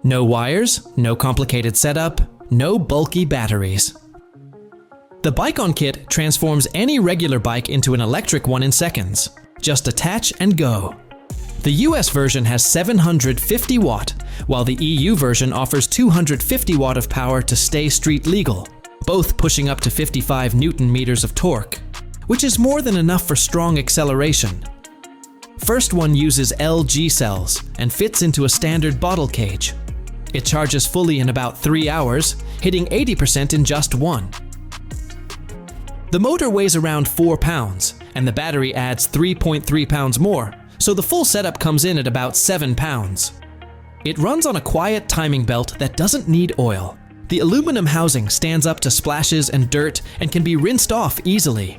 No wires, no complicated setup, no bulky batteries. The BikeOn kit transforms any regular bike into an electric one in seconds. Just attach and go. The US version has 750 watt, while the EU version offers 250 watt of power to stay street legal, both pushing up to 55 Newton meters of torque, which is more than enough for strong acceleration. First one uses LG cells and fits into a standard bottle cage. It charges fully in about 3 hours, hitting 80% in just 1. The motor weighs around 4 pounds, and the battery adds 3.3 pounds more, so the full setup comes in at about 7 pounds. It runs on a quiet timing belt that doesn't need oil. The aluminum housing stands up to splashes and dirt and can be rinsed off easily.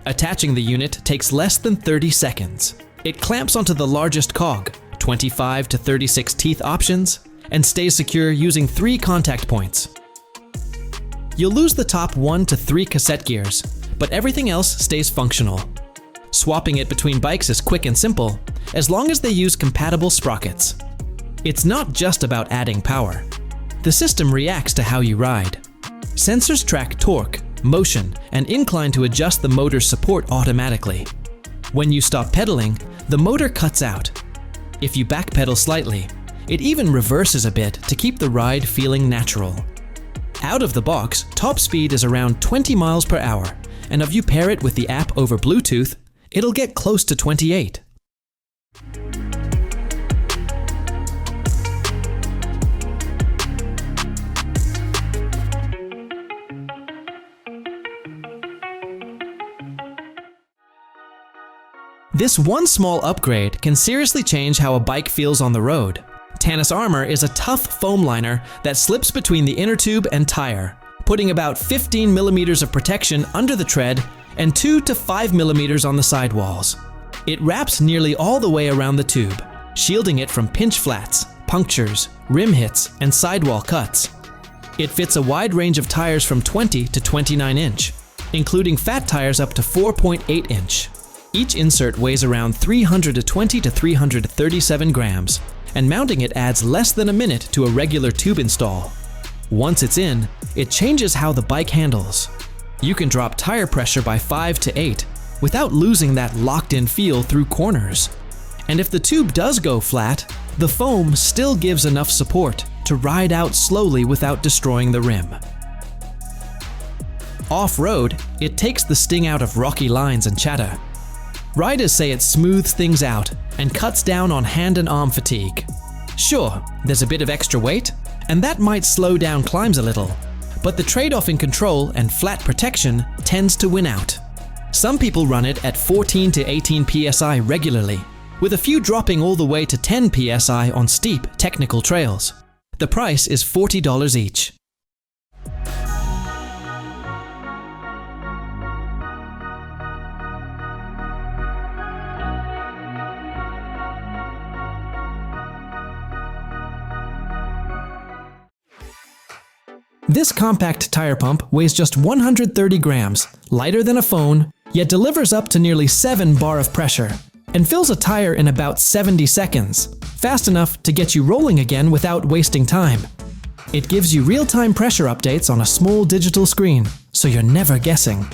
Attaching the unit takes less than 30 seconds. It clamps onto the largest cog, 25 to 36 teeth options, and stays secure using 3 contact points. You'll lose the top 1 to 3 cassette gears, but everything else stays functional. Swapping it between bikes is quick and simple, as long as they use compatible sprockets. It's not just about adding power. The system reacts to how you ride. Sensors track torque, motion, and incline to adjust the motor's support automatically. When you stop pedaling, the motor cuts out. If you backpedal slightly, it even reverses a bit to keep the ride feeling natural. Out of the box, top speed is around 20 miles per hour, and if you pair it with the app over Bluetooth, it'll get close to 28. This one small upgrade can seriously change how a bike feels on the road. TannusArmour is a tough foam liner that slips between the inner tube and tire, putting about 15 millimeters of protection under the tread and 2 to 5 millimeters on the sidewalls. It wraps nearly all the way around the tube, shielding it from pinch flats, punctures, rim hits, and sidewall cuts. It fits a wide range of tires from 20 to 29 inch, including fat tires up to 4.8 inch. Each insert weighs around 320 to 337 grams, and mounting it adds less than a minute to a regular tube install. Once it's in, it changes how the bike handles. You can drop tire pressure by 5 to 8 without losing that locked-in feel through corners. And if the tube does go flat, the foam still gives enough support to ride out slowly without destroying the rim. Off-road, it takes the sting out of rocky lines and chatter. Riders say it smooths things out and cuts down on hand and arm fatigue. Sure, there's a bit of extra weight, and that might slow down climbs a little, but the trade-off in control and flat protection tends to win out. Some people run it at 14 to 18 psi regularly, with a few dropping all the way to 10 psi on steep, technical trails. The price is $40 each. This compact tire pump weighs just 130 grams, lighter than a phone, yet delivers up to nearly 7 bar of pressure, and fills a tire in about 70 seconds, fast enough to get you rolling again without wasting time. It gives you real-time pressure updates on a small digital screen, so you're never guessing.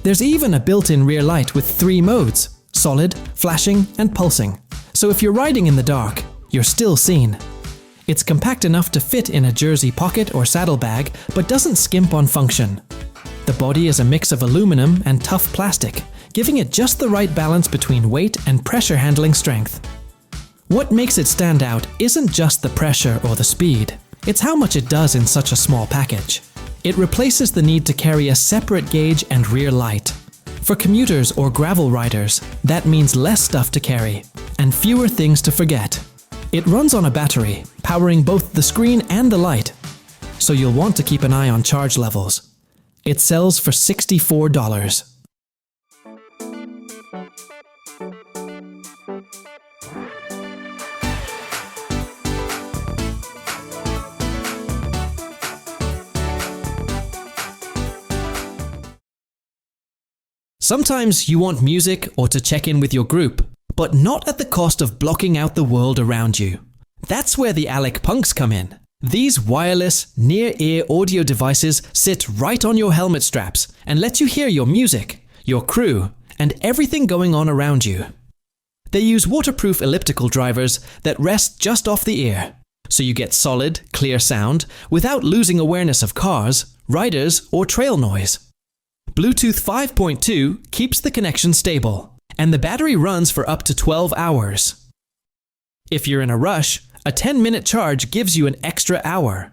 There's even a built-in rear light with 3 modes: solid, flashing, and pulsing, so if you're riding in the dark, you're still seen. It's compact enough to fit in a jersey pocket or saddlebag, but doesn't skimp on function. The body is a mix of aluminum and tough plastic, giving it just the right balance between weight and pressure handling strength. What makes it stand out isn't just the pressure or the speed, it's how much it does in such a small package. It replaces the need to carry a separate gauge and rear light. For commuters or gravel riders, that means less stuff to carry and fewer things to forget. It runs on a battery, powering both the screen and the light, so you'll want to keep an eye on charge levels. It sells for $64. Sometimes you want music or to check in with your group, but not at the cost of blocking out the world around you. That's where the Aleck Punks come in. These wireless, near-ear audio devices sit right on your helmet straps and let you hear your music, your crew, and everything going on around you. They use waterproof elliptical drivers that rest just off the ear, so you get solid, clear sound without losing awareness of cars, riders, or trail noise. Bluetooth 5.2 keeps the connection stable, and the battery runs for up to 12 hours. If you're in a rush, a 10-minute charge gives you an extra hour.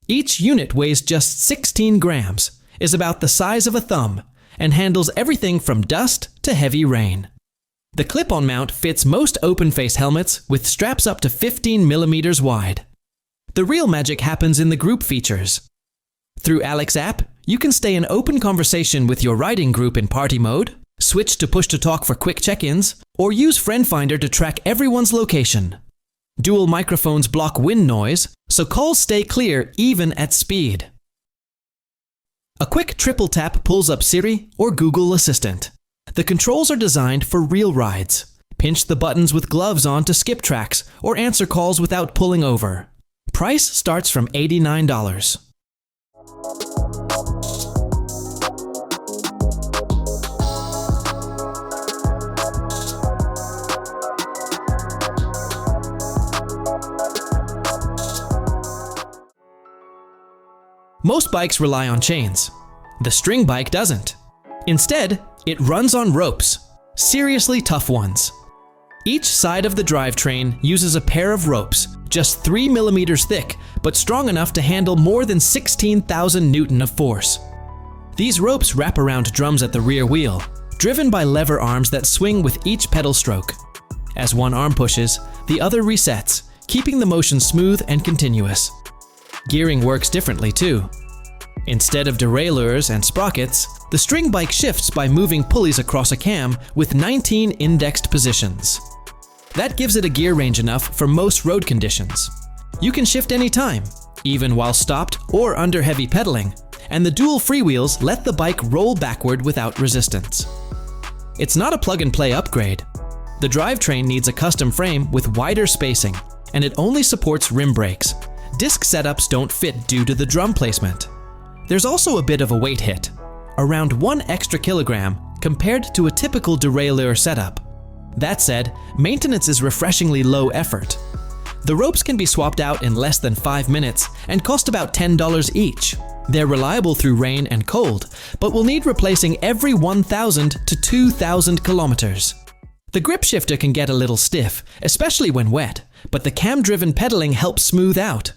Each unit weighs just 16 grams, is about the size of a thumb, and handles everything from dust to heavy rain. The clip-on mount fits most open-face helmets with straps up to 15 millimeters wide. The real magic happens in the group features. Through Aleck's app, you can stay in open conversation with your riding group in party mode, switch to push-to-talk for quick check-ins, or use Friend Finder to track everyone's location. Dual microphones block wind noise, so calls stay clear even at speed. A quick triple tap pulls up Siri or Google Assistant. The controls are designed for real rides. Pinch the buttons with gloves on to skip tracks or answer calls without pulling over. Price starts from $89. Most bikes rely on chains. The string bike doesn't. Instead, it runs on ropes, seriously tough ones. Each side of the drivetrain uses a pair of ropes, just 3 millimeters thick, but strong enough to handle more than 16,000 Newton of force. These ropes wrap around drums at the rear wheel, driven by lever arms that swing with each pedal stroke. As one arm pushes, the other resets, keeping the motion smooth and continuous. Gearing works differently too. Instead of derailleurs and sprockets, the string bike shifts by moving pulleys across a cam with 19 indexed positions. That gives it a gear range enough for most road conditions. You can shift anytime, even while stopped or under heavy pedaling, and the dual freewheels let the bike roll backward without resistance. It's not a plug-and-play upgrade. The drivetrain needs a custom frame with wider spacing, and it only supports rim brakes. Disc setups don't fit due to the drum placement. There's also a bit of a weight hit, around 1 extra kilogram compared to a typical derailleur setup. That said, maintenance is refreshingly low effort. The ropes can be swapped out in less than 5 minutes and cost about $10 each. They're reliable through rain and cold, but will need replacing every 1,000 to 2,000 kilometers. The grip shifter can get a little stiff, especially when wet, but the cam-driven pedaling helps smooth out.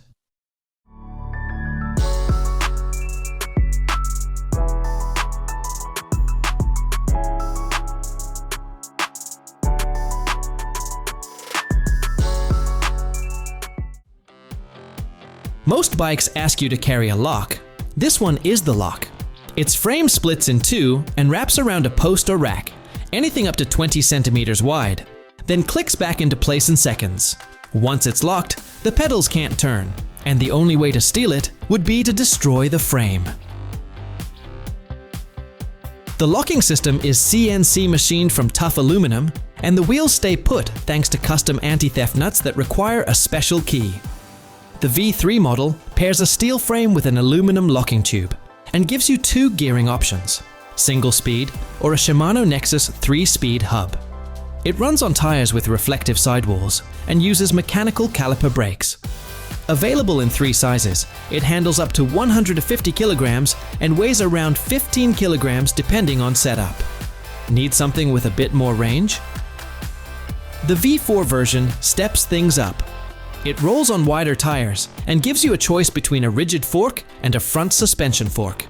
Most bikes ask you to carry a lock. This one is the lock. Its frame splits in two and wraps around a post or rack, anything up to 20 centimeters wide, then clicks back into place in seconds. Once it's locked, the pedals can't turn, and the only way to steal it would be to destroy the frame. The locking system is CNC machined from tough aluminum, and the wheels stay put thanks to custom anti-theft nuts that require a special key. The V3 model pairs a steel frame with an aluminum locking tube and gives you 2 gearing options, single speed or a Shimano Nexus 3-speed hub. It runs on tires with reflective sidewalls and uses mechanical caliper brakes. Available in 3 sizes, it handles up to 150 kilograms and weighs around 15 kilograms depending on setup. Need something with a bit more range? The V4 version steps things up. It rolls on wider tires and gives you a choice between a rigid fork and a front suspension fork.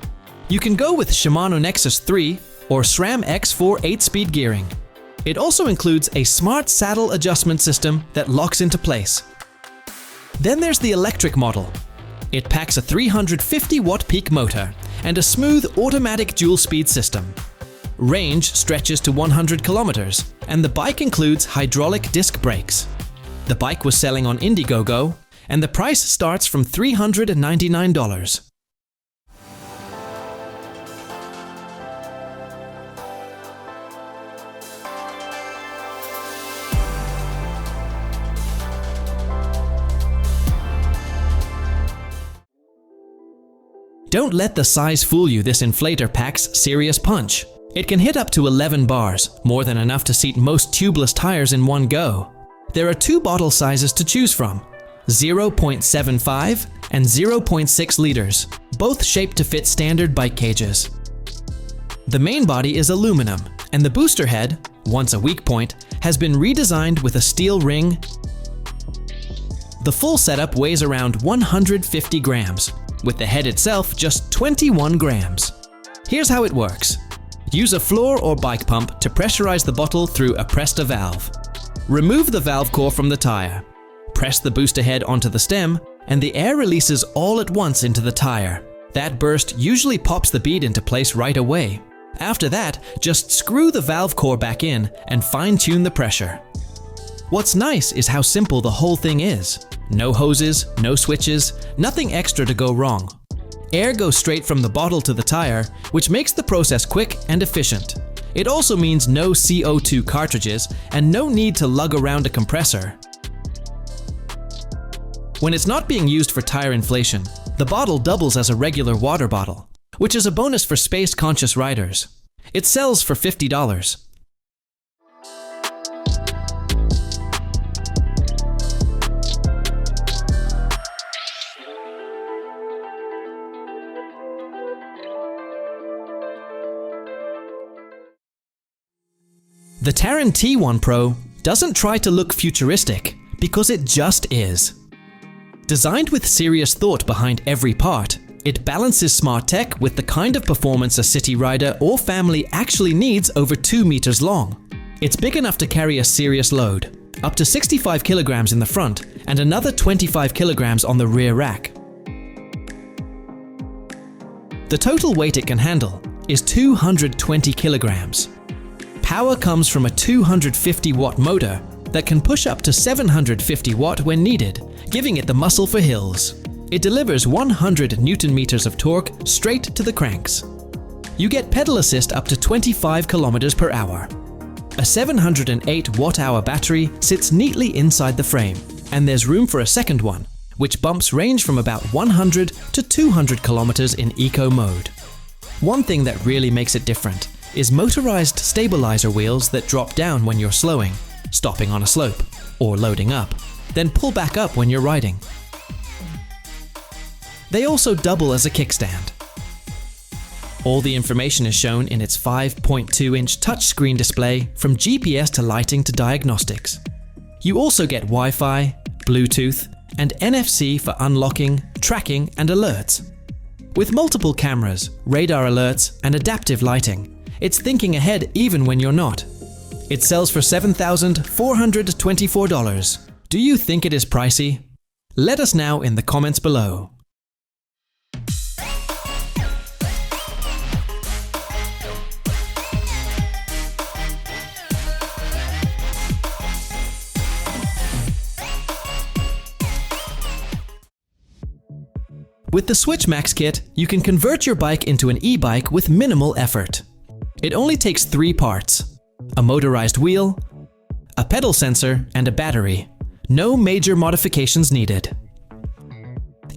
You can go with Shimano Nexus 3 or SRAM X4 8-speed gearing. It also includes a smart saddle adjustment system that locks into place. Then there's the electric model. It packs a 350-watt peak motor and a smooth automatic dual-speed system. Range stretches to 100 kilometers, and the bike includes hydraulic disc brakes. The bike was selling on Indiegogo, and the price starts from $399. Don't let the size fool you. This inflator packs serious punch. It can hit up to 11 bars, more than enough to seat most tubeless tires in one go. There are 2 bottle sizes to choose from, 0.75 and 0.6 liters, both shaped to fit standard bike cages. The main body is aluminum, and the booster head, once a weak point, has been redesigned with a steel ring. The full setup weighs around 150 grams, with the head itself just 21 grams. Here's how it works. Use a floor or bike pump to pressurize the bottle through a Presta valve. Remove the valve core from the tire. Press the booster head onto the stem, and the air releases all at once into the tire. That burst usually pops the bead into place right away. After that, just screw the valve core back in and fine-tune the pressure. What's nice is how simple the whole thing is. No hoses, no switches, nothing extra to go wrong. Air goes straight from the bottle to the tire, which makes the process quick and efficient. It also means no CO2 cartridges and no need to lug around a compressor. When it's not being used for tire inflation, the bottle doubles as a regular water bottle, which is a bonus for space-conscious riders. It sells for $50. The TARRAN T1 Pro doesn't try to look futuristic, because it just is. Designed with serious thought behind every part, it balances smart tech with the kind of performance a city rider or family actually needs over 2 meters long. It's big enough to carry a serious load, up to 65 kilograms in the front and another 25 kilograms on the rear rack. The total weight it can handle is 220 kilograms. Power comes from a 250 watt motor that can push up to 750 watt when needed, giving it the muscle for hills. It delivers 100 Newton meters of torque straight to the cranks. You get pedal assist up to 25 kilometers per hour. A 708 watt-hour battery sits neatly inside the frame, and there's room for a second one, which bumps range from about 100 to 200 kilometers in eco mode. One thing that really makes it different is motorized stabilizer wheels that drop down when you're slowing, stopping on a slope, or loading up, then pull back up when you're riding. They also double as a kickstand. All the information is shown in its 5.2-inch touchscreen display, from GPS to lighting to diagnostics. You also get Wi-Fi, Bluetooth, and NFC for unlocking, tracking, and alerts. With multiple cameras, radar alerts, and adaptive lighting, it's thinking ahead even when you're not. It sells for $7,424. Do you think it is pricey? Let us know in the comments below. With the Swytch MAX kit, you can convert your bike into an e-bike with minimal effort. It only takes 3 parts: a motorized wheel, a pedal sensor, and a battery. No major modifications needed.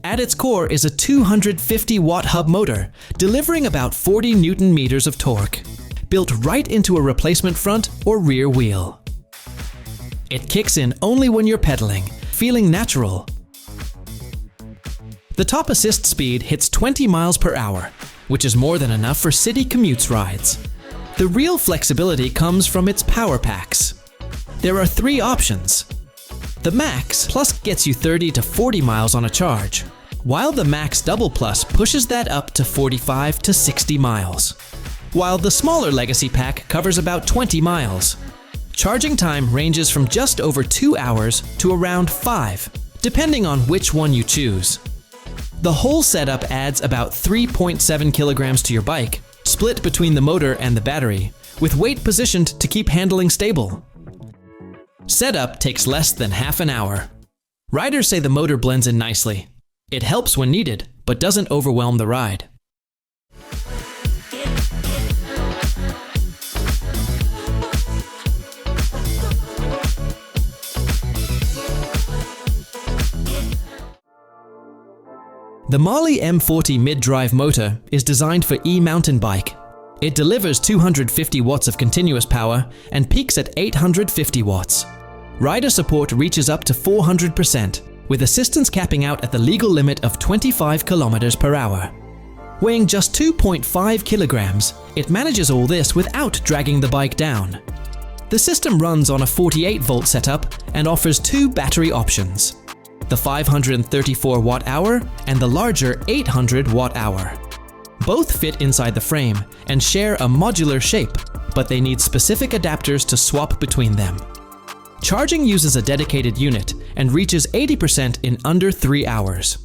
At its core is a 250 watt hub motor, delivering about 40 Newton meters of torque, built right into a replacement front or rear wheel. It kicks in only when you're pedaling, feeling natural. The top assist speed hits 20 miles per hour, which is more than enough for city commutes rides. The real flexibility comes from its power packs. There are 3 options. The Max Plus gets you 30 to 40 miles on a charge, while the Max Double Plus pushes that up to 45 to 60 miles, while the smaller Legacy Pack covers about 20 miles. Charging time ranges from just over 2 hours to around 5, depending on which one you choose. The whole setup adds about 3.7 kilograms to your bike, split between the motor and the battery, with weight positioned to keep handling stable. Setup takes less than half an hour. Riders say the motor blends in nicely. It helps when needed, but doesn't overwhelm the ride. The MAHLE M40 mid-drive motor is designed for e-mountain bike. It delivers 250 watts of continuous power and peaks at 850 watts. Rider support reaches up to 400%, with assistance capping out at the legal limit of 25 kilometers per hour. Weighing just 2.5 kilograms, it manages all this without dragging the bike down. The system runs on a 48-volt setup and offers two battery options: the 534 watt-hour and the larger 800 watt-hour. Both fit inside the frame and share a modular shape, but they need specific adapters to swap between them. Charging uses a dedicated unit and reaches 80% in under 3 hours.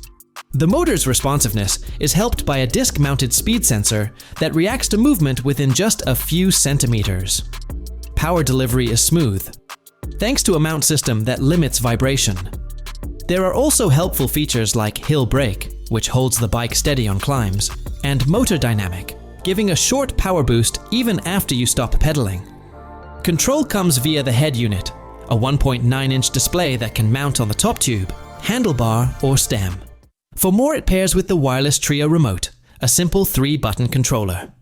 The motor's responsiveness is helped by a disc-mounted speed sensor that reacts to movement within just a few centimeters. Power delivery is smooth, thanks to a mount system that limits vibration. There are also helpful features like hill brake, which holds the bike steady on climbs, and motor dynamic, giving a short power boost even after you stop pedaling. Control comes via the head unit, a 1.9-inch display that can mount on the top tube, handlebar, or stem. For more, it pairs with the wireless Trio remote, a simple 3-button controller.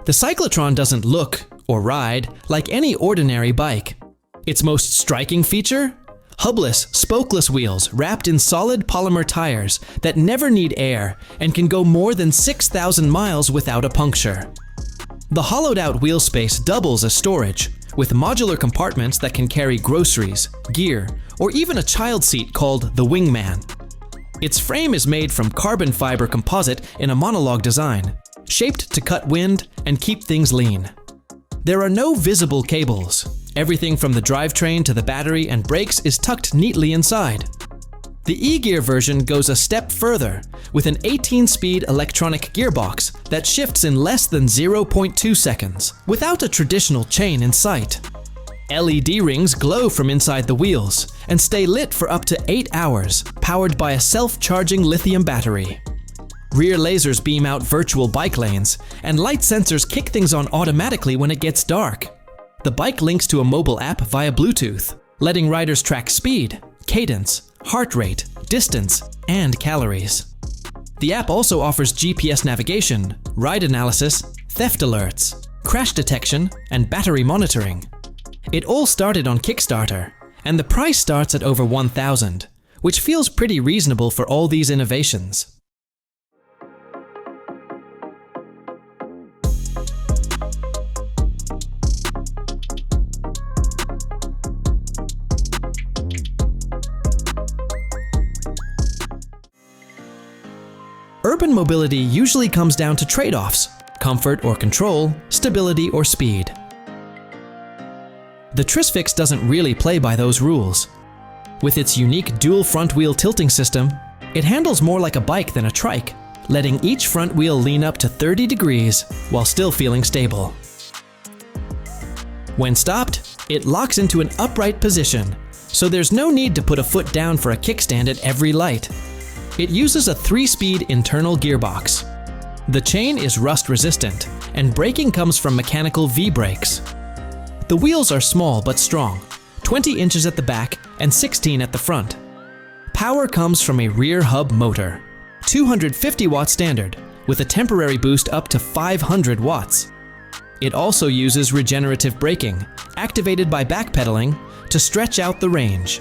The cyclotron doesn't look, or ride, like any ordinary bike. Its most striking feature? Hubless, spokeless wheels wrapped in solid polymer tires that never need air and can go more than 6,000 miles without a puncture. The hollowed-out wheel space doubles as storage, with modular compartments that can carry groceries, gear, or even a child seat called the Wingman. Its frame is made from carbon fiber composite in a monologue design, shaped to cut wind and keep things lean. There are no visible cables. Everything from the drivetrain to the battery and brakes is tucked neatly inside. The e-gear version goes a step further, with an 18-speed electronic gearbox that shifts in less than 0.2 seconds, without a traditional chain in sight. LED rings glow from inside the wheels and stay lit for up to 8 hours, powered by a self-charging lithium battery. Rear lasers beam out virtual bike lanes, and light sensors kick things on automatically when it gets dark. The bike links to a mobile app via Bluetooth, letting riders track speed, cadence, heart rate, distance, and calories. The app also offers GPS navigation, ride analysis, theft alerts, crash detection, and battery monitoring. It all started on Kickstarter, and the price starts at over $1,000, which feels pretty reasonable for all these innovations. Urban mobility usually comes down to trade-offs: comfort or control, stability or speed. The Trisfix doesn't really play by those rules. With its unique dual front wheel tilting system, it handles more like a bike than a trike, letting each front wheel lean up to 30 degrees while still feeling stable. When stopped, it locks into an upright position, so there's no need to put a foot down for a kickstand at every light. It uses a 3-speed internal gearbox. The chain is rust-resistant, and braking comes from mechanical V-brakes. The wheels are small but strong, 20 inches at the back and 16 at the front. Power comes from a rear hub motor, 250 watt standard, with a temporary boost up to 500 watts. It also uses regenerative braking, activated by backpedaling, to stretch out the range.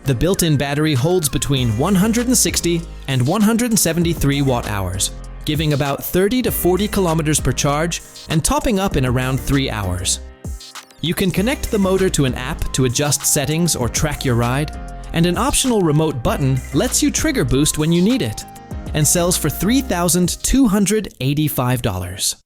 The built-in battery holds between 160 and 173 watt-hours, giving about 30 to 40 kilometers per charge and topping up in around 3 hours. You can connect the motor to an app to adjust settings or track your ride, and an optional remote button lets you trigger boost when you need it, and sells for $3,285.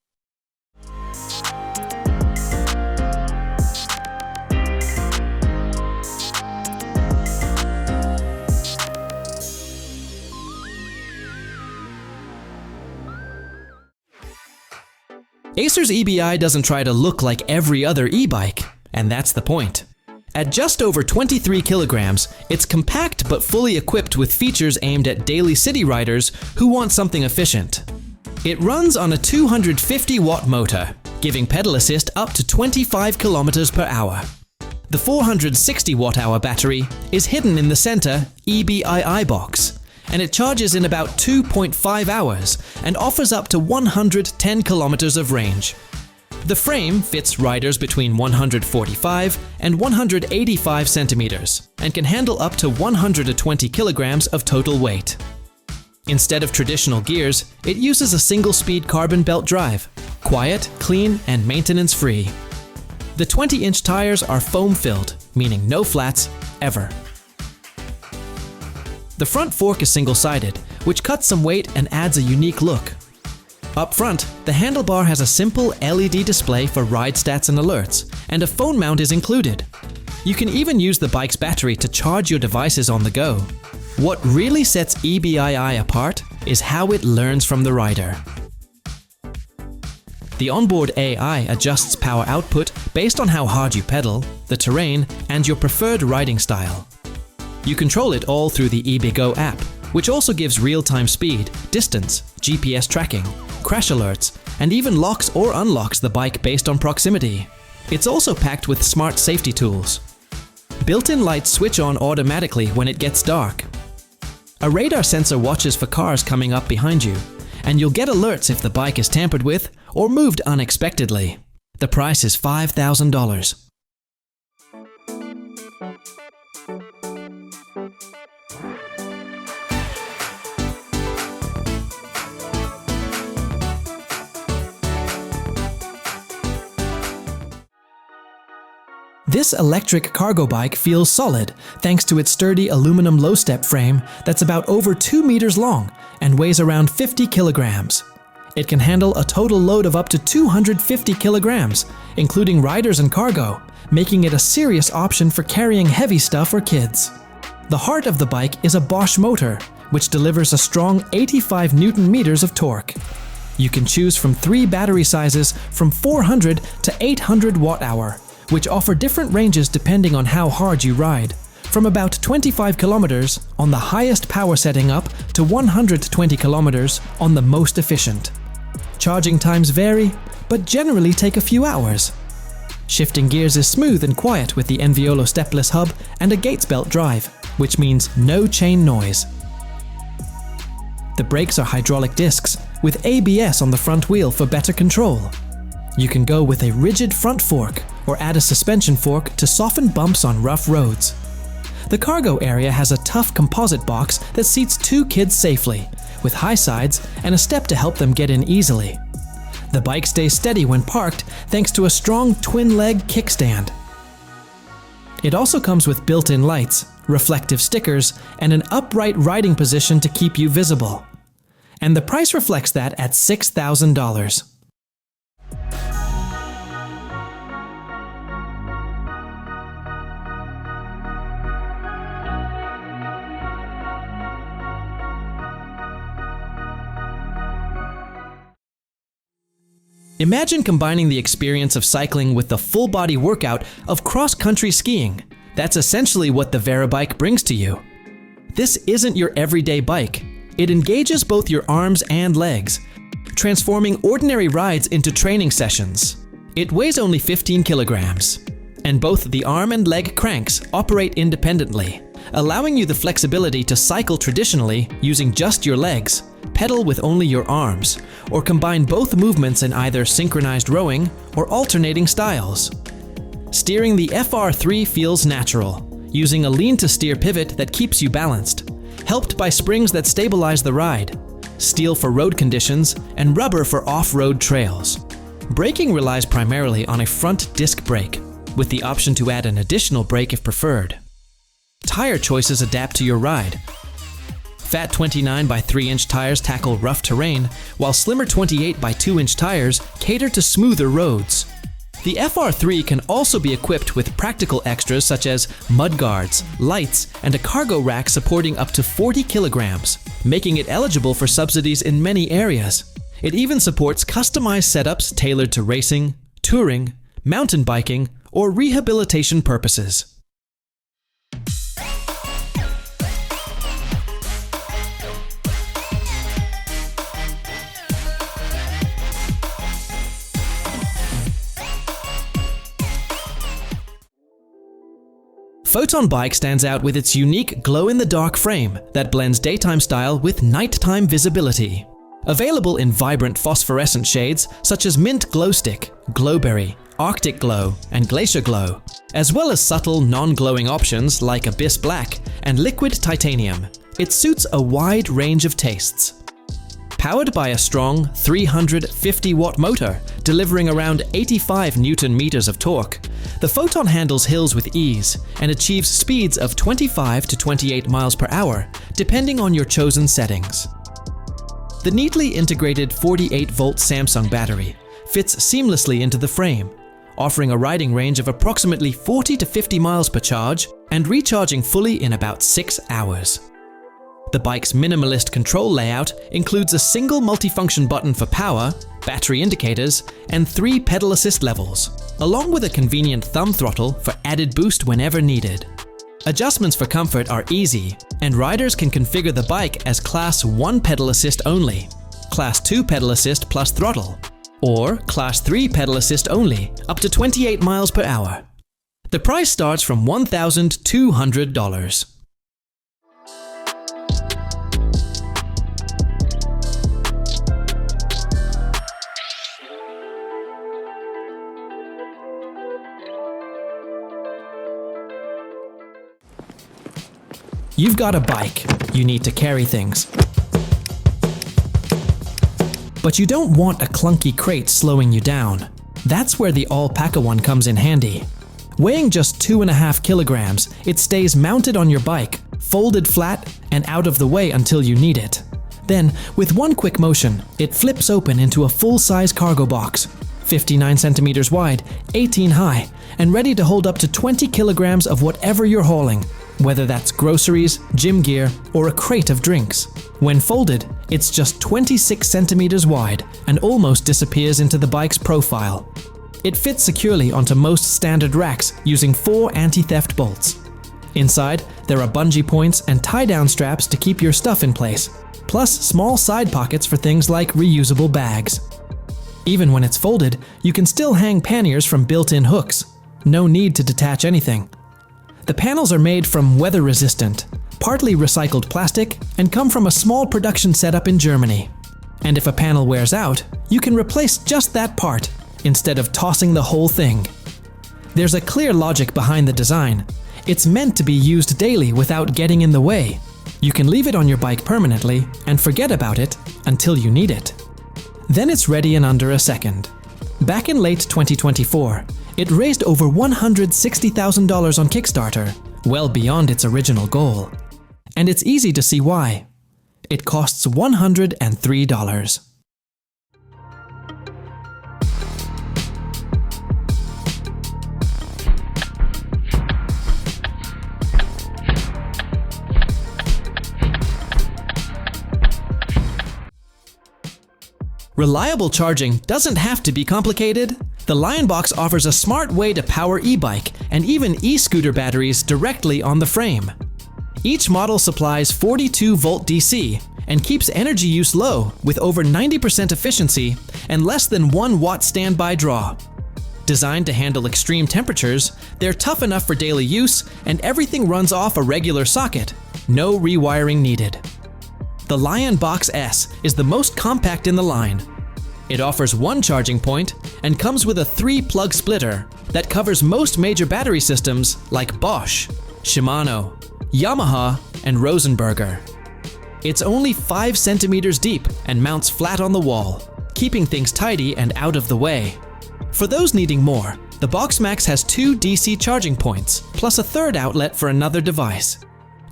Acer's EBI doesn't try to look like every other e-bike, and that's the point. At just over 23 kilograms, it's compact but fully equipped with features aimed at daily city riders who want something efficient. It runs on a 250-watt motor, giving pedal assist up to 25 kilometers per hour. The 460 watt-hour battery is hidden in the center EBII box, and it charges in about 2.5 hours and offers up to 110 kilometers of range. The frame fits riders between 145 and 185 centimeters and can handle up to 120 kilograms of total weight. Instead of traditional gears, it uses a single-speed carbon belt drive, quiet, clean, and maintenance-free. The 20-inch tires are foam-filled, meaning no flats, ever. The front fork is single-sided, which cuts some weight and adds a unique look. Up front, the handlebar has a simple LED display for ride stats and alerts, and a phone mount is included. You can even use the bike's battery to charge your devices on the go. What really sets EBII apart is how it learns from the rider. The onboard AI adjusts power output based on how hard you pedal, the terrain, and your preferred riding style. You control it all through the eBiGo app, which also gives real-time speed, distance, GPS tracking, crash alerts, and even locks or unlocks the bike based on proximity. It's also packed with smart safety tools. Built-in lights switch on automatically when it gets dark. A radar sensor watches for cars coming up behind you, and you'll get alerts if the bike is tampered with or moved unexpectedly. The price is $5,000. This electric cargo bike feels solid thanks to its sturdy aluminum low-step frame that's about over 2 meters long and weighs around 50 kilograms. It can handle a total load of up to 250 kilograms, including riders and cargo, making it a serious option for carrying heavy stuff or kids. The heart of the bike is a Bosch motor, which delivers a strong 85 Newton meters of torque. You can choose from 3 battery sizes from 400 to 800 watt-hour, which offer different ranges depending on how hard you ride, from about 25 kilometers on the highest power setting up to 120 kilometers on the most efficient. Charging times vary, but generally take a few hours. Shifting gears is smooth and quiet with the Enviolo stepless hub and a Gates belt drive, which means no chain noise. The brakes are hydraulic discs with ABS on the front wheel for better control. You can go with a rigid front fork or add a suspension fork to soften bumps on rough roads. The cargo area has a tough composite box that seats 2 kids safely, with high sides and a step to help them get in easily. The bike stays steady when parked thanks to a strong twin-leg kickstand. It also comes with built-in lights, reflective stickers, and an upright riding position to keep you visible. And the price reflects that at $6,000. Imagine combining the experience of cycling with the full-body workout of cross-country skiing. That's essentially what the Varibike brings to you. This isn't your everyday bike. It engages both your arms and legs, transforming ordinary rides into training sessions. It weighs only 15 kilograms, and both the arm and leg cranks operate independently, allowing you the flexibility to cycle traditionally using just your legs, pedal with only your arms, or combine both movements in either synchronized rowing or alternating styles. Steering the FR3 feels natural, using a lean-to-steer pivot that keeps you balanced, helped by springs that stabilize the ride, steel for road conditions, and rubber for off-road trails. Braking relies primarily on a front disc brake, with the option to add an additional brake if preferred. Tire choices adapt to your ride. Fat 29 by 3-inch tires tackle rough terrain, while slimmer 28 by 2-inch tires cater to smoother roads. The FR3 can also be equipped with practical extras such as mudguards, lights, and a cargo rack supporting up to 40 kilograms, making it eligible for subsidies in many areas. It even supports customized setups tailored to racing, touring, mountain biking, or rehabilitation purposes. Photon bike stands out with its unique glow-in-the-dark frame that blends daytime style with nighttime visibility. Available in vibrant phosphorescent shades such as Mint Glow Stick, Glowberry, Arctic Glow, and Glacier Glow, as well as subtle non-glowing options like Abyss Black and Liquid Titanium. It suits a wide range of tastes. Powered by a strong 350-watt motor, delivering around 85 Newton-meters of torque, the Photon handles hills with ease and achieves speeds of 25 to 28 miles per hour, depending on your chosen settings. The neatly integrated 48-volt Samsung battery fits seamlessly into the frame, offering a riding range of approximately 40 to 50 miles per charge and recharging fully in about 6 hours. The bike's minimalist control layout includes a single multifunction button for power, battery indicators, and 3 pedal assist levels, along with a convenient thumb throttle for added boost whenever needed. Adjustments for comfort are easy, and riders can configure the bike as Class 1 pedal assist only, Class 2 pedal assist plus throttle, or Class 3 pedal assist only, up to 28 miles per hour. The price starts from $1,200. You've got a bike, you need to carry things. But you don't want a clunky crate slowing you down. That's where the Allpacka One comes in handy. Weighing just 2.5 kilograms, it stays mounted on your bike, folded flat and out of the way until you need it. Then, with one quick motion, it flips open into a full-size cargo box, 59 centimeters wide, 18 high, and ready to hold up to 20 kilograms of whatever you're hauling, whether that's groceries, gym gear, or a crate of drinks. When folded, it's just 26 centimeters wide and almost disappears into the bike's profile. It fits securely onto most standard racks using 4 anti-theft bolts. Inside, there are bungee points and tie-down straps to keep your stuff in place, plus small side pockets for things like reusable bags. Even when it's folded, you can still hang panniers from built-in hooks. No need to detach anything. The panels are made from weather-resistant, partly recycled plastic, and come from a small production setup in Germany. And if a panel wears out, you can replace just that part, instead of tossing the whole thing. There's a clear logic behind the design. It's meant to be used daily without getting in the way. You can leave it on your bike permanently and forget about it until you need it. Then it's ready in under a second. Back in late 2024, it raised over $160,000 on Kickstarter, well beyond its original goal. And it's easy to see why. It costs $103. Reliable charging doesn't have to be complicated. The Lionbox offers a smart way to power e-bike and even e-scooter batteries directly on the frame. Each model supplies 42-volt DC and keeps energy use low with over 90% efficiency and less than 1 watt standby draw. Designed to handle extreme temperatures, they're tough enough for daily use and everything runs off a regular socket. No rewiring needed. The Lionbox S is the most compact in the line. It offers 1 charging point and comes with a 3-plug splitter that covers most major battery systems like Bosch, Shimano, Yamaha, and Rosenberger. It's only 5 centimeters deep and mounts flat on the wall, keeping things tidy and out of the way. For those needing more, the Box Max has 2 DC charging points, plus a 3rd outlet for another device.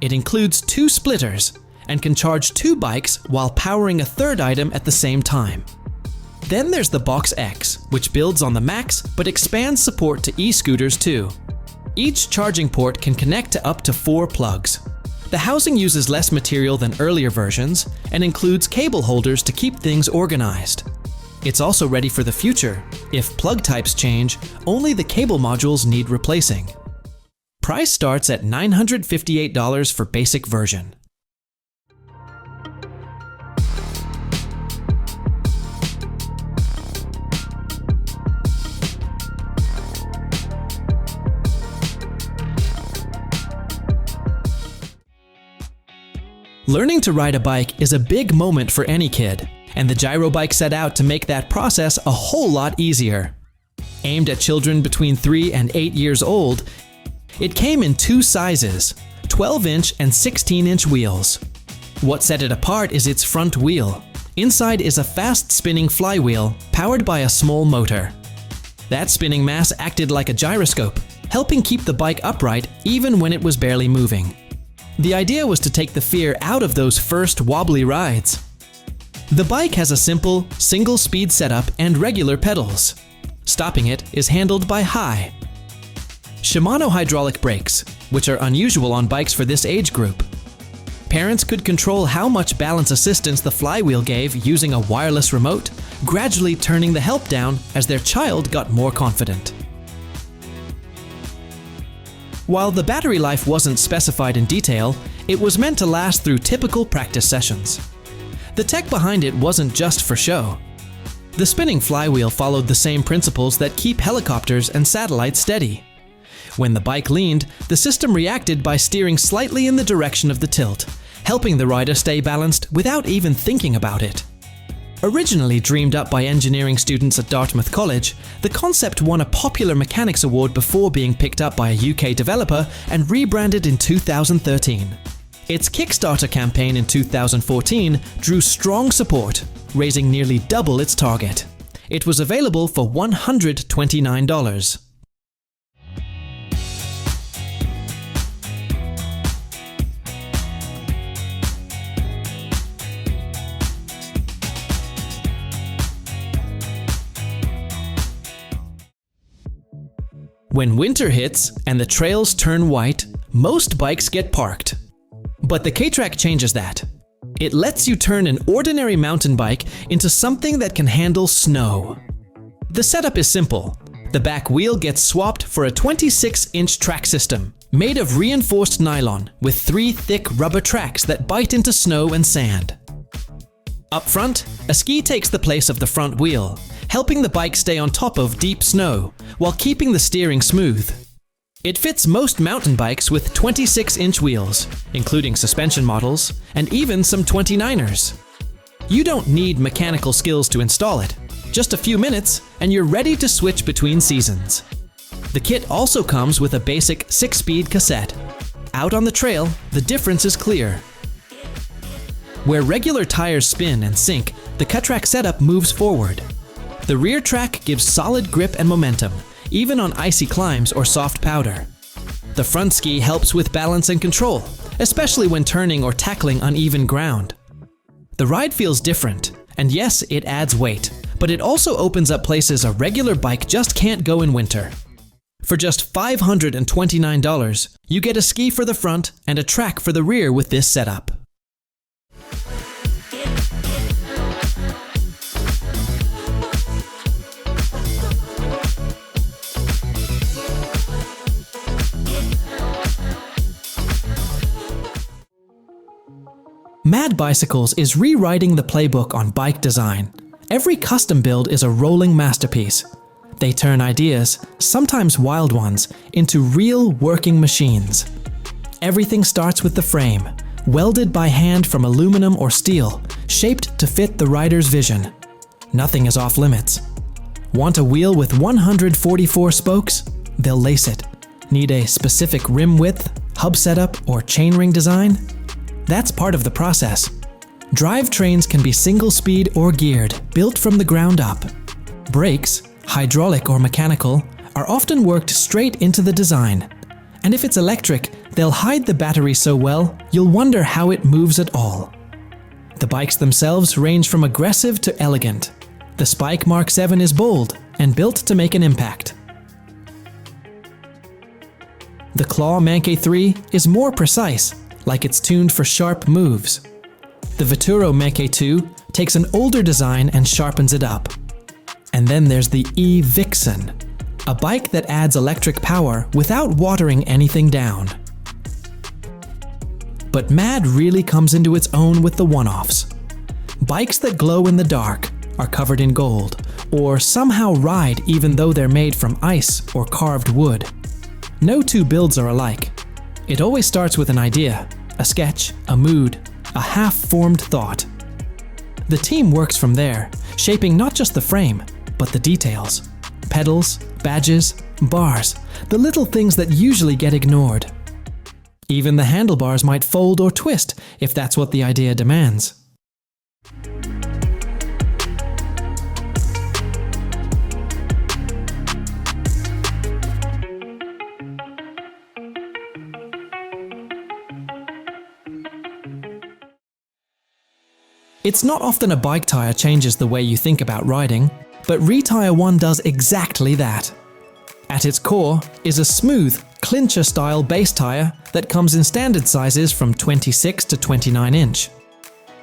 It includes 2 splitters and can charge 2 bikes while powering a 3rd item at the same time. Then there's the Box X, which builds on the Max but expands support to e-scooters too. Each charging port can connect to up to 4 plugs. The housing uses less material than earlier versions and includes cable holders to keep things organized. It's also ready for the future. If plug types change, only the cable modules need replacing. Price starts at $958 for basic version. Learning to ride a bike is a big moment for any kid, and the Jyrobike set out to make that process a whole lot easier. Aimed at children between 3 and 8 years old, it came in 2 sizes, 12-inch and 16-inch wheels. What set it apart is its front wheel. Inside is a fast-spinning flywheel powered by a small motor. That spinning mass acted like a gyroscope, helping keep the bike upright even when it was barely moving. The idea was to take the fear out of those first wobbly rides. The bike has a simple, single-speed setup and regular pedals. Stopping it is handled by high. Shimano hydraulic brakes, which are unusual on bikes for this age group. Parents could control how much balance assistance the flywheel gave using a wireless remote, gradually turning the help down as their child got more confident. While the battery life wasn't specified in detail, it was meant to last through typical practice sessions. The tech behind it wasn't just for show. The spinning flywheel followed the same principles that keep helicopters and satellites steady. When the bike leaned, the system reacted by steering slightly in the direction of the tilt, helping the rider stay balanced without even thinking about it. Originally dreamed up by engineering students at Dartmouth College, the concept won a Popular Mechanics Award before being picked up by a UK developer and rebranded in 2013. Its Kickstarter campaign in 2014 drew strong support, raising nearly double its target. It was available for $129. When winter hits and the trails turn white, most bikes get parked. But the Ktrak changes that. It lets you turn an ordinary mountain bike into something that can handle snow. The setup is simple. The back wheel gets swapped for a 26-inch track system, made of reinforced nylon with 3 thick rubber tracks that bite into snow and sand. Up front, a ski takes the place of the front wheel, helping the bike stay on top of deep snow while keeping the steering smooth. It fits most mountain bikes with 26-inch wheels, including suspension models, and even some 29ers. You don't need mechanical skills to install it. Just a few minutes, and you're ready to switch between seasons. The kit also comes with a basic 6-speed cassette. Out on the trail, the difference is clear. Where regular tires spin and sink, the Ktrak setup moves forward. The rear track gives solid grip and momentum, even on icy climbs or soft powder. The front ski helps with balance and control, especially when turning or tackling uneven ground. The ride feels different, and yes, it adds weight, but it also opens up places a regular bike just can't go in winter. For just $529, you get a ski for the front and a track for the rear with this setup. Mad Bicycles is rewriting the playbook on bike design. Every custom build is a rolling masterpiece. They turn ideas, sometimes wild ones, into real working machines. Everything starts with the frame, welded by hand from aluminum or steel, shaped to fit the rider's vision. Nothing is off limits. Want a wheel with 144 spokes? They'll lace it. Need a specific rim width, hub setup, or chainring design? That's part of the process. Drivetrains can be single-speed or geared, built from the ground up. Brakes, hydraulic or mechanical, are often worked straight into the design. And if it's electric, they'll hide the battery so well, you'll wonder how it moves at all. The bikes themselves range from aggressive to elegant. The Spike Mark 7 is bold and built to make an impact. The Claw Manke 3 is more precise, like it's tuned for sharp moves. The Vituro Manke 2 takes an older design and sharpens it up. And then there's the E-Vixen. A bike that adds electric power without watering anything down. But MAD really comes into its own with the one-offs. Bikes that glow in the dark, are covered in gold, or somehow ride even though they're made from ice or carved wood. No two builds are alike. It always starts with an idea, a sketch, a mood, a half-formed thought. The team works from there, shaping not just the frame, but the details. Pedals, badges, bars, the little things that usually get ignored. Even the handlebars might fold or twist if that's what the idea demands. It's not often a bike tire changes the way you think about riding, but reTyre One does exactly that. At its core is a smooth, clincher-style base tire that comes in standard sizes from 26 to 29 inch.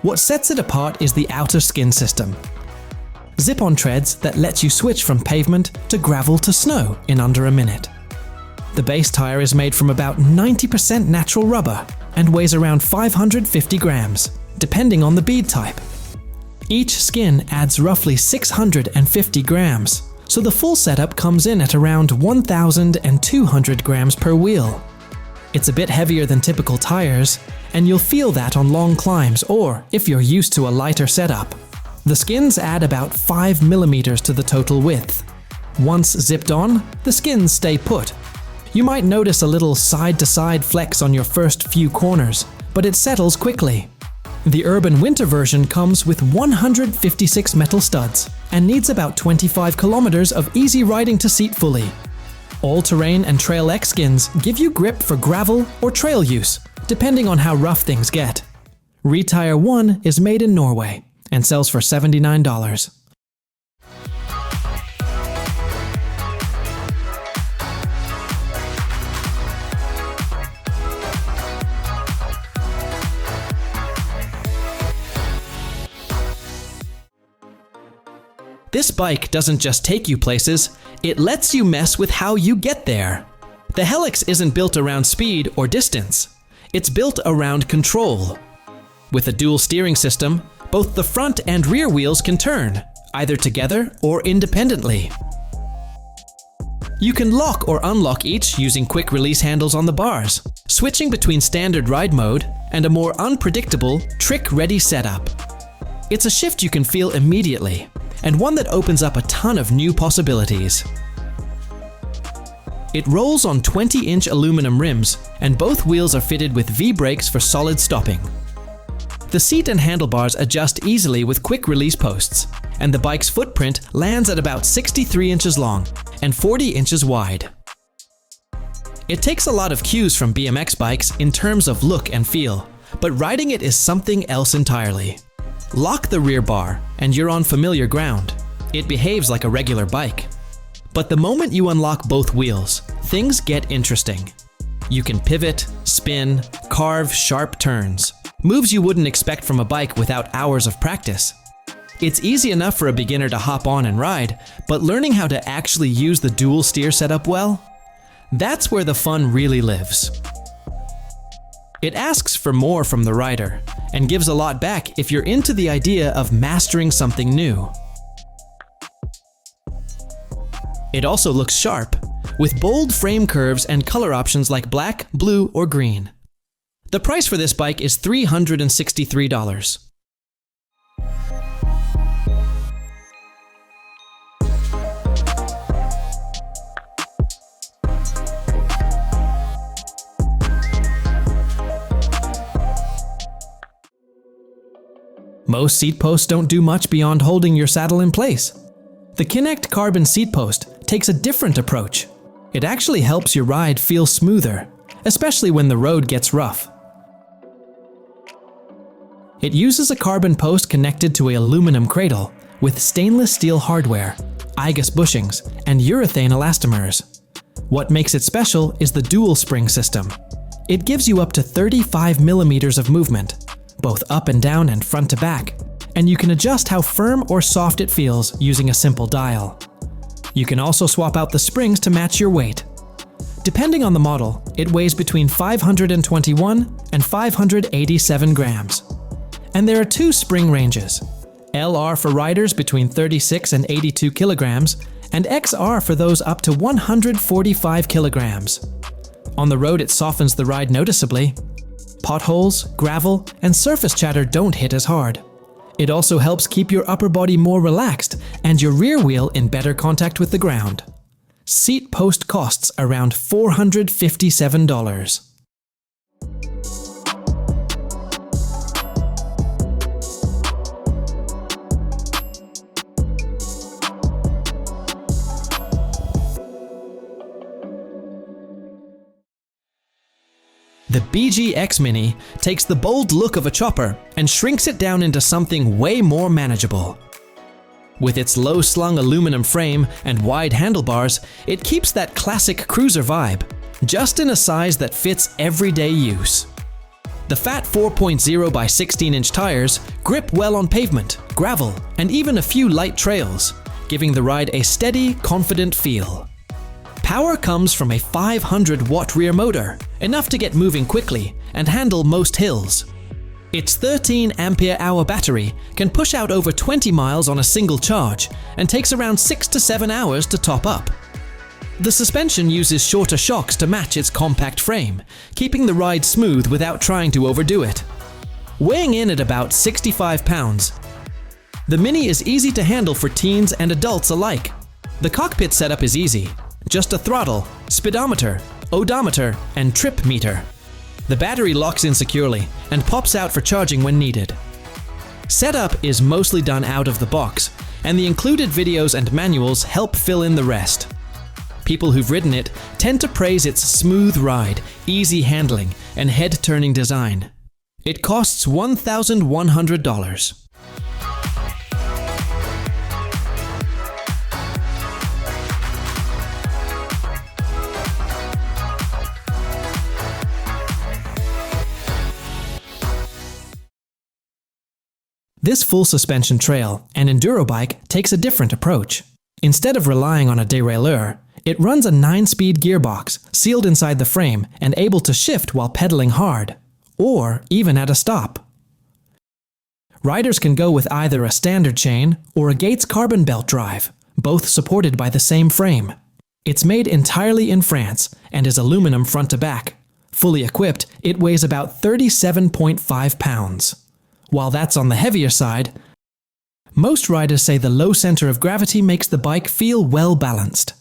What sets it apart is the outer skin system. Zip-on treads that lets you switch from pavement to gravel to snow in under a minute. The base tire is made from about 90% natural rubber and weighs around 550 grams, depending on the bead type. Each skin adds roughly 650 grams, so the full setup comes in at around 1,200 grams per wheel. It's a bit heavier than typical tires, and you'll feel that on long climbs or if you're used to a lighter setup. The skins add about 5 mm to the total width. Once zipped on, the skins stay put. You might notice a little side-to-side flex on your first few corners, but it settles quickly. The urban winter version comes with 156 metal studs and needs about 25 kilometers of easy riding to seat fully. All-terrain and Trail X skins give you grip for gravel or trail use, depending on how rough things get. reTyre One is made in Norway and sells for $79. This bike doesn't just take you places, it lets you mess with how you get there. The Helyx isn't built around speed or distance, it's built around control. With a dual steering system, both the front and rear wheels can turn, either together or independently. You can lock or unlock each using quick release handles on the bars, switching between standard ride mode and a more unpredictable, trick-ready setup. It's a shift you can feel immediately, and one that opens up a ton of new possibilities. It rolls on 20-inch aluminum rims, and both wheels are fitted with V-brakes for solid stopping. The seat and handlebars adjust easily with quick release posts, and the bike's footprint lands at about 63 inches long and 40 inches wide. It takes a lot of cues from BMX bikes in terms of look and feel, but riding it is something else entirely. Lock the rear bar, and you're on familiar ground. It behaves like a regular bike. But the moment you unlock both wheels, things get interesting. You can pivot, spin, carve sharp turns. Moves you wouldn't expect from a bike without hours of practice. It's easy enough for a beginner to hop on and ride, but learning how to actually use the dual steer setup well, that's where the fun really lives. It asks for more from the rider, and gives a lot back if you're into the idea of mastering something new. It also looks sharp, with bold frame curves and color options like black, blue, or green. The price for this bike is $363. Most seat posts don't do much beyond holding your saddle in place. The Kinect carbon seat post takes a different approach. It actually helps your ride feel smoother, especially when the road gets rough. It uses a carbon post connected to an aluminum cradle with stainless steel hardware, IGUS bushings, and urethane elastomers. What makes it special is the dual spring system. It gives you up to 35 millimeters of movement, both up and down and front to back, and you can adjust how firm or soft it feels using a simple dial. You can also swap out the springs to match your weight. Depending on the model, it weighs between 521 and 587 grams. And there are two spring ranges: LR for riders between 36 and 82 kilograms, and XR for those up to 145 kilograms. On the road, it softens the ride noticeably. Potholes, gravel, and surface chatter don't hit as hard. It also helps keep your upper body more relaxed and your rear wheel in better contact with the ground. Seat post costs around $457. The BG-XMINI takes the bold look of a chopper and shrinks it down into something way more manageable. With its low-slung aluminum frame and wide handlebars, it keeps that classic cruiser vibe, just in a size that fits everyday use. The fat 4.0 by 16-inch tires grip well on pavement, gravel, and even a few light trails, giving the ride a steady, confident feel. Power comes from a 500-watt rear motor, enough to get moving quickly and handle most hills. Its 13 ampere-hour battery can push out over 20 miles on a single charge and takes around 6 to 7 hours to top up. The suspension uses shorter shocks to match its compact frame, keeping the ride smooth without trying to overdo it. Weighing in at about 65 pounds, the Mini is easy to handle for teens and adults alike. The cockpit setup is easy. Just a throttle, speedometer, odometer, and trip meter. The battery locks in securely and pops out for charging when needed. Setup is mostly done out of the box, and the included videos and manuals help fill in the rest. People who've ridden it tend to praise its smooth ride, easy handling, and head-turning design. It costs $1,100. This full suspension trail and enduro bike takes a different approach. Instead of relying on a derailleur, it runs a 9-speed gearbox sealed inside the frame and able to shift while pedaling hard, or even at a stop. Riders can go with either a standard chain or a Gates carbon belt drive, both supported by the same frame. It's made entirely in France and is aluminum front to back. Fully equipped, it weighs about 37.5 pounds. While that's on the heavier side, most riders say the low center of gravity makes the bike feel well balanced.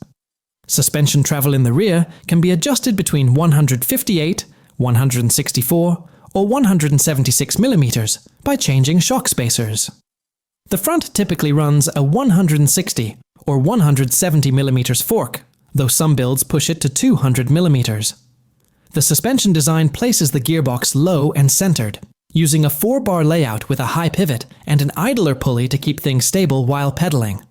Suspension travel in the rear can be adjusted between 158, 164, or 176 millimeters by changing shock spacers. The front typically runs a 160 or 170 millimeters fork, though some builds push it to 200 millimeters. The suspension design places the gearbox low and centered, using a 4-bar layout with a high pivot and an idler pulley to keep things stable while pedaling.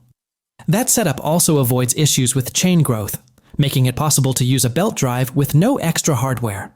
That setup also avoids issues with chain growth, making it possible to use a belt drive with no extra hardware.